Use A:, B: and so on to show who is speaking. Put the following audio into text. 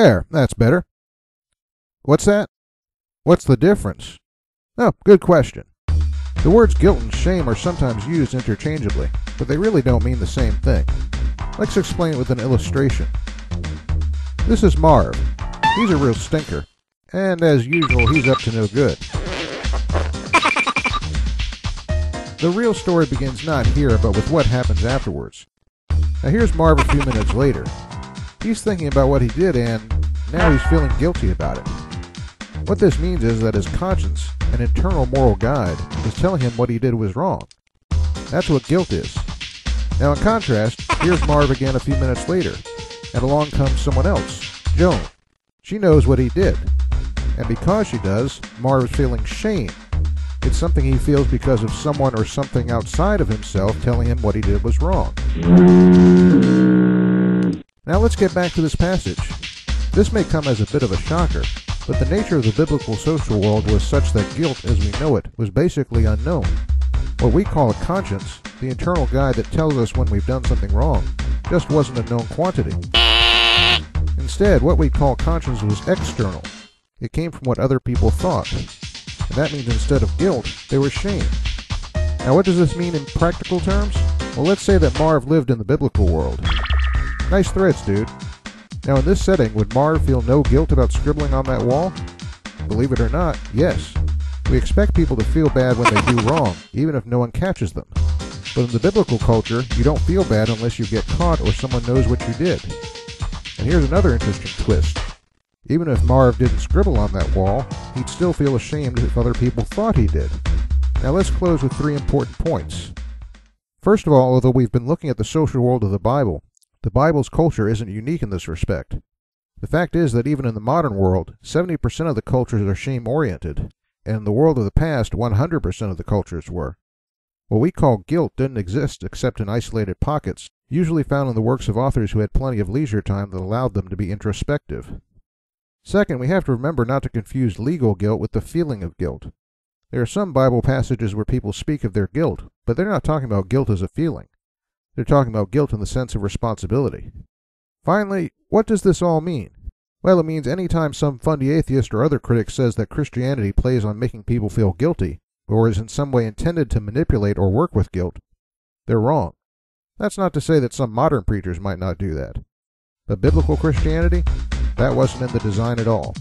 A: There, that's better. What's that? What's the difference? Oh, good question. The words guilt and shame are sometimes used interchangeably, but they really don't mean the same thing. Let's explain it with an illustration. This is Marv. He's a real stinker, and as usual, he's up to no good. The real story begins not here, but with what happens afterwards. Now here's Marv a few minutes later. He's thinking about what he did, and now he's feeling guilty about it. What this means is that his conscience, an internal moral guide, is telling him what he did was wrong. That's what guilt is. Now in contrast, here's Marv again a few minutes later, and along comes someone else, Joan. She knows what he did, and because she does, Marv is feeling shame. It's something he feels because of someone or something outside of himself telling him what he did was wrong. Now let's get back to this passage. This may come as a bit of a shocker, but the nature of the biblical social world was such that guilt as we know it was basically unknown. What we call a conscience, the internal guide that tells us when we've done something wrong, just wasn't a known quantity. Instead, what we call conscience was external. It came from what other people thought. And that means instead of guilt, there was shame. Now what does this mean in practical terms? Well, let's say that Marv lived in the biblical world. Nice threads, dude. Now in this setting, would Marv feel no guilt about scribbling on that wall? Believe it or not, yes. We expect people to feel bad when they do wrong, even if no one catches them. But in the biblical culture, you don't feel bad unless you get caught or someone knows what you did. And here's another interesting twist. Even if Marv didn't scribble on that wall, he'd still feel ashamed if other people thought he did. Now let's close with 3 important points. First of all, although we've been looking at the social world of the Bible's culture isn't unique in this respect. The fact is that even in the modern world, 70% of the cultures are shame-oriented, and in the world of the past, 100% of the cultures were. What we call guilt didn't exist except in isolated pockets, usually found in the works of authors who had plenty of leisure time that allowed them to be introspective. Second, we have to remember not to confuse legal guilt with the feeling of guilt. There are some Bible passages where people speak of their guilt, but they're not talking about guilt as a feeling. They're talking about guilt in the sense of responsibility. Finally, what does this all mean? Well, it means anytime some fundy atheist or other critic says that Christianity plays on making people feel guilty, or is in some way intended to manipulate or work with guilt, they're wrong. That's not to say that some modern preachers might not do that. But biblical Christianity? That wasn't in the design at all.